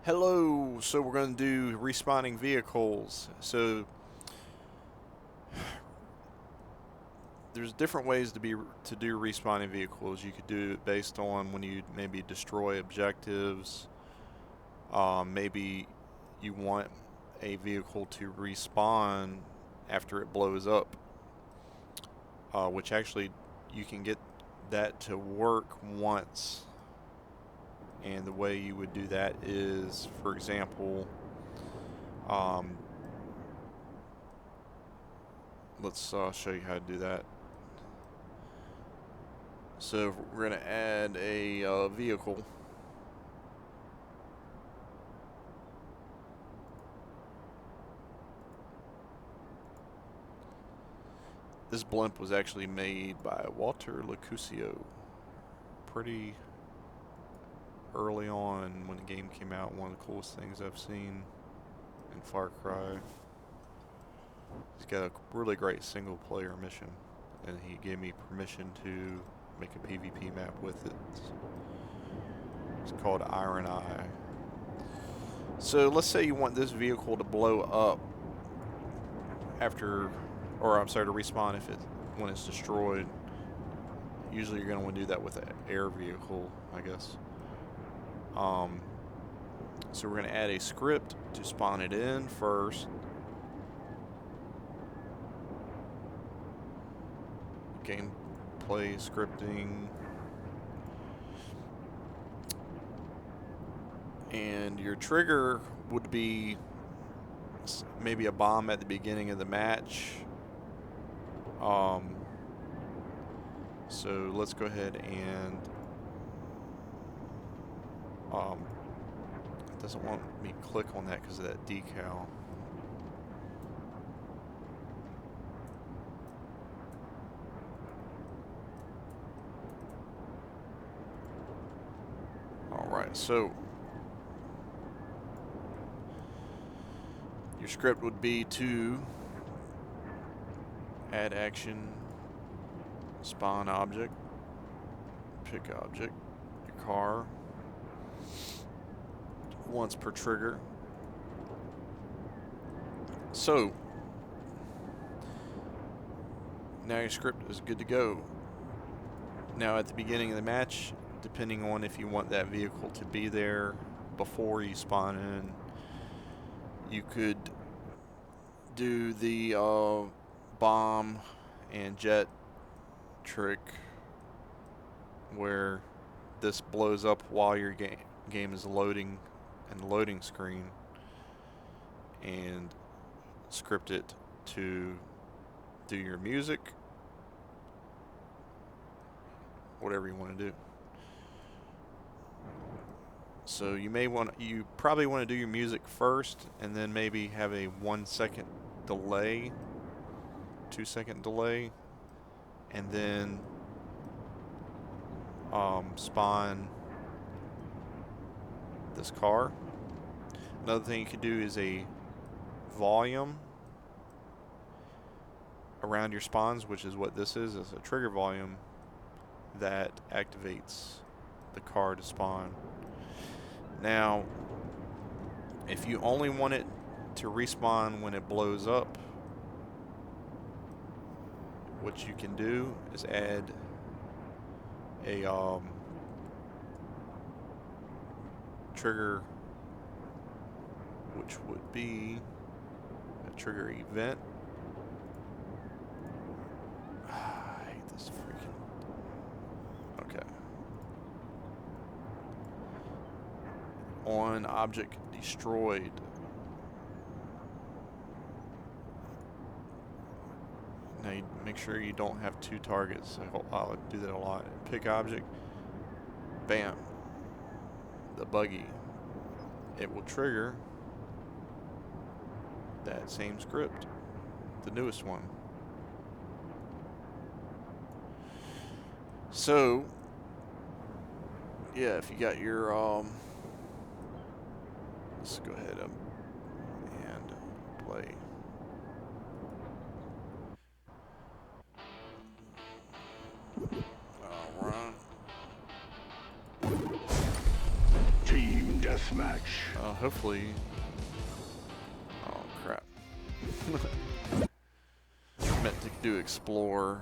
Hello, so we're going to do respawning vehicles. So there's different ways to do respawning vehicles. You could do it based on when you maybe destroy objectives. Maybe you want a vehicle to respawn after it blows up, which actually you can get that to work once. And the way you would do that is, for example, let's show you how to do that. So we're going to add a vehicle. This blimp was actually made by Walter Lacusio pretty early on when the game came out. One of the coolest things I've seen in Far Cry. He's got a really great single player mission, and he gave me permission to make a PVP map with it. It's called Iron Eye. So let's say you want this vehicle to blow up after, or I'm sorry, to respawn when it's destroyed. Usually you're going to want to do that with an air vehicle, I guess. So we're going to add a script to spawn it in first. Gameplay scripting. And your trigger would be maybe a bomb at the beginning of the match. So let's go ahead and it doesn't want me to click on that because of that decal. Alright, so your script would be to add action, spawn object, pick object, your car, once per trigger. So now your script is good to go. Now at the beginning of the match, depending on if you want that vehicle to be there before you spawn in, you could do the bomb and jet trick where this blows up while your game is loading in the loading screen, and script it to do your music, whatever you want to do. So you probably want to do your music first, and then maybe have a 1 second delay, 2 second delay, and then spawn this car. Another thing you could do is a volume around your spawns, which is what this is a trigger volume that activates the car to spawn. Now, if you only want it to respawn when it blows up, what you can do is add a trigger, which would be a trigger event. I hate this freaking. Okay. On object destroyed. Now you make sure you don't have two targets. I'll do that a lot. Pick object. Bam. The buggy. It will trigger that same script, the newest one. So yeah, if you got your let's go ahead and play. Team deathmatch. deathmatch. Hopefully. Oh crap! Meant to do explore.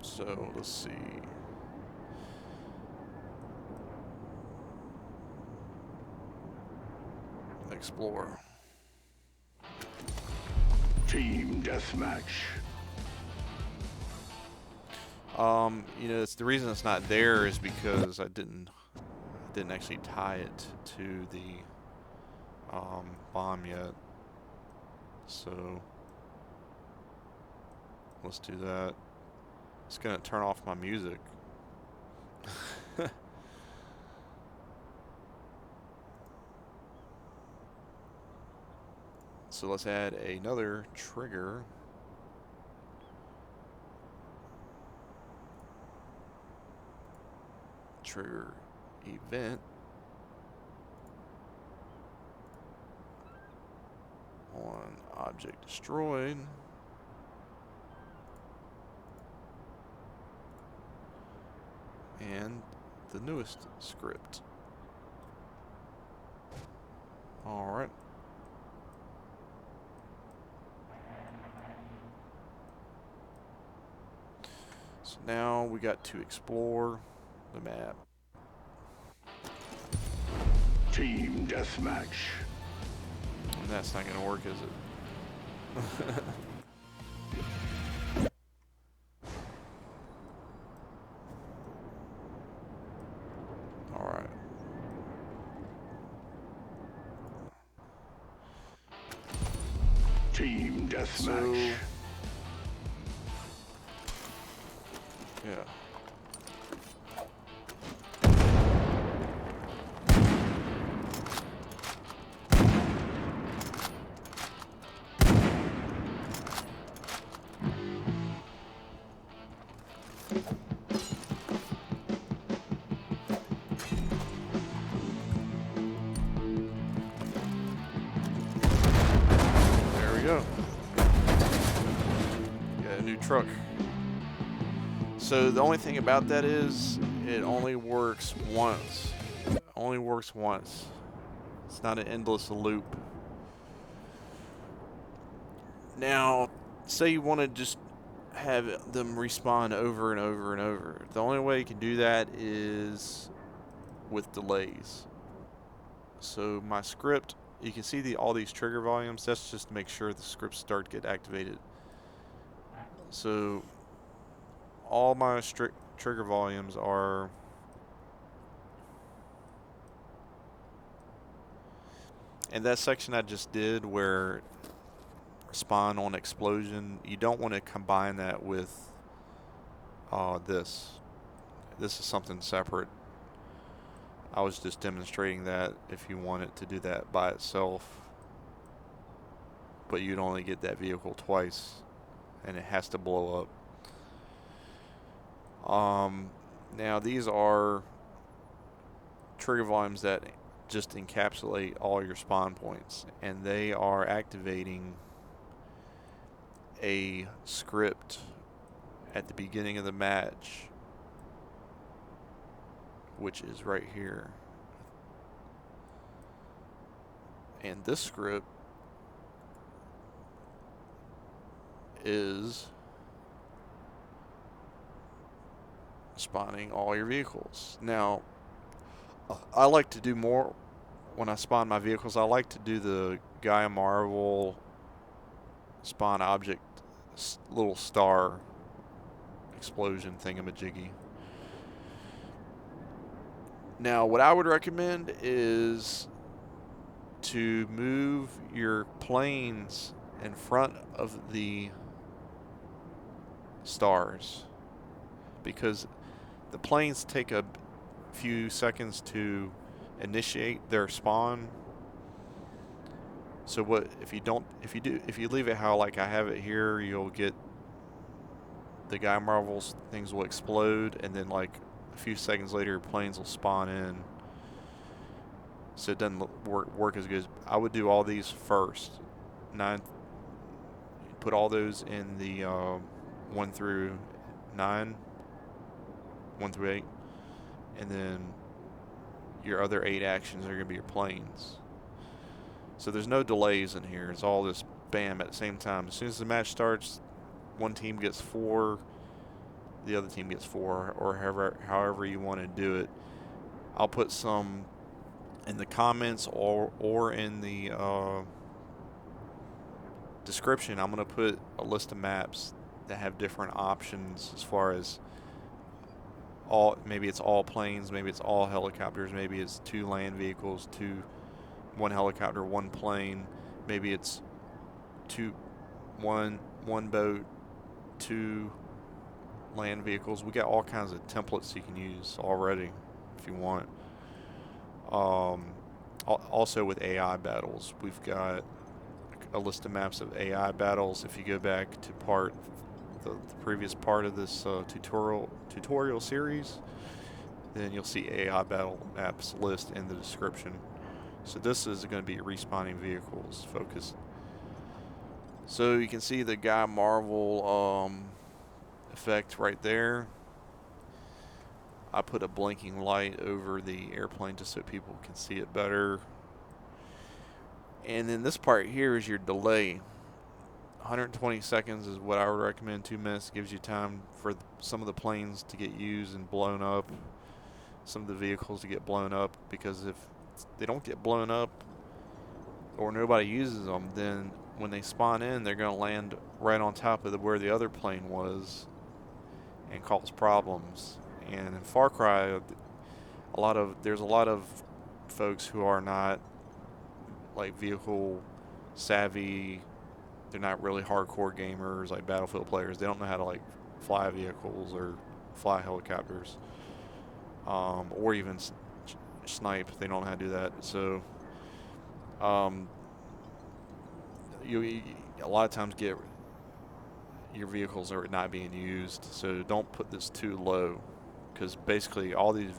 So let's see. Explore. Team deathmatch. You know, it's the reason it's not there is because I didn't actually tie it to the bomb yet. So let's do that. It's gonna turn off my music. So let's add another trigger. Trigger event on object destroyed. And the newest script. All right. So now we got to explore the map. Team deathmatch. And that's not going to work, is it? All right. Team deathmatch. So, yeah. There we go. Got a new truck. So the only thing about that is it only works once. It only works once. It's not an endless loop. Now, say you want to just have them respawn over and over and over. The only way you can do that is with delays. So my script, you can see all these trigger volumes. That's just to make sure the scripts start to get activated. So all my trigger volumes are in that section I just did where spawn on explosion. You don't want to combine that with this. This is something separate. I was just demonstrating that if you want it to do that by itself, but you'd only get that vehicle twice and it has to blow up. Now these are trigger volumes that just encapsulate all your spawn points, and they are activating a script at the beginning of the match, which is right here. And this script is spawning all your vehicles. Now, I like to do more when I spawn my vehicles. I like to do the Gaia Marvel spawn object little star explosion thingamajiggy. Now, what I would recommend is to move your planes in front of the stars, because the planes take a few seconds to initiate their spawn. So what if you leave it how like I have it here, you'll get the Gaia Marvels, things will explode, and then like a few seconds later your planes will spawn in. So it doesn't work as good. I would do all these first. Put all those in the 1 through 9, 1 through 8, and then your other 8 actions are going to be your planes. So there's no delays in here. It's all just bam at the same time. As soon as the match starts, one team gets 4, the other team gets 4, or however you want to do it. I'll put some in the comments or in the description. I'm going to put a list of maps that have different options as far as maybe it's all planes, maybe it's all helicopters, maybe it's 2 land vehicles, 1 helicopter, 1 plane, maybe it's 1 boat, 2 land vehicles. We got all kinds of templates you can use already if you want. Also with AI battles, we've got a list of maps of AI battles. If you go back to the previous part of this tutorial series, then you'll see AI battle maps list in the description. So this is going to be respawning vehicles focused. So you can see the Guy Marvel effect right there. I put a blinking light over the airplane just so people can see it better. And then this part here is your delay. 120 seconds is what I would recommend. 2 minutes gives you time for some of the planes to get used and blown up, some of the vehicles to get blown up, because if they don't get blown up or nobody uses them, then when they spawn in, they're going to land right on top of where the other plane was and cause problems. And in Far Cry, there's a lot of folks who are not like vehicle savvy. They're not really hardcore gamers like Battlefield players. They don't know how to like fly vehicles or fly helicopters, or even snipe. They don't know how to do that. So you a lot of times get your vehicles are not being used. So don't put this too low, because basically all these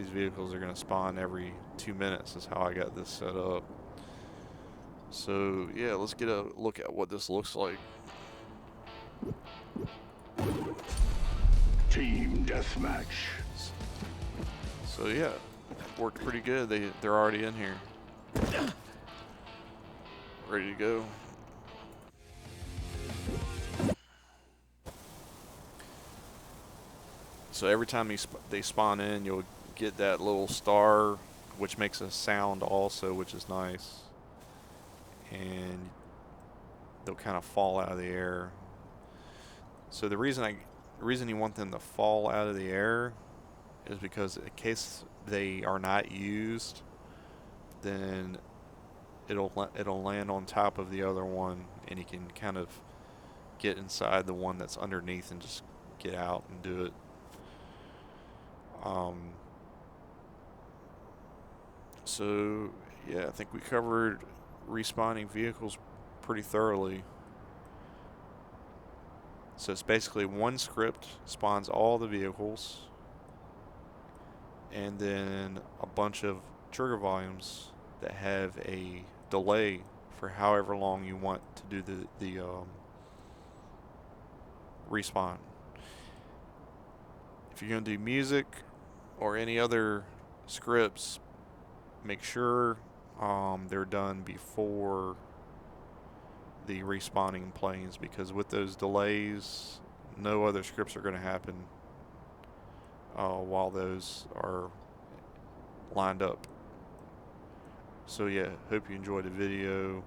vehicles are going to spawn every 2 minutes is how I got this set up. So yeah, let's get a look at what this looks like. Team deathmatch. So yeah, it worked pretty good. They're already in here, ready to go. So every time they spawn in, you'll get that little star, which makes a sound also, which is nice. And they'll kind of fall out of the air. So the reason you want them to fall out of the air is because in case they are not used, then it'll land on top of the other one, and you can kind of get inside the one that's underneath and just get out and do it. So yeah, I think we covered respawning vehicles pretty thoroughly. So it's basically one script spawns all the vehicles, and then a bunch of trigger volumes that have a delay for however long you want to do the respawn. If you're going to do music or any other scripts, make sure they're done before the respawning planes, because with those delays, no other scripts are going to happen while those are lined up. So yeah, hope you enjoyed the video.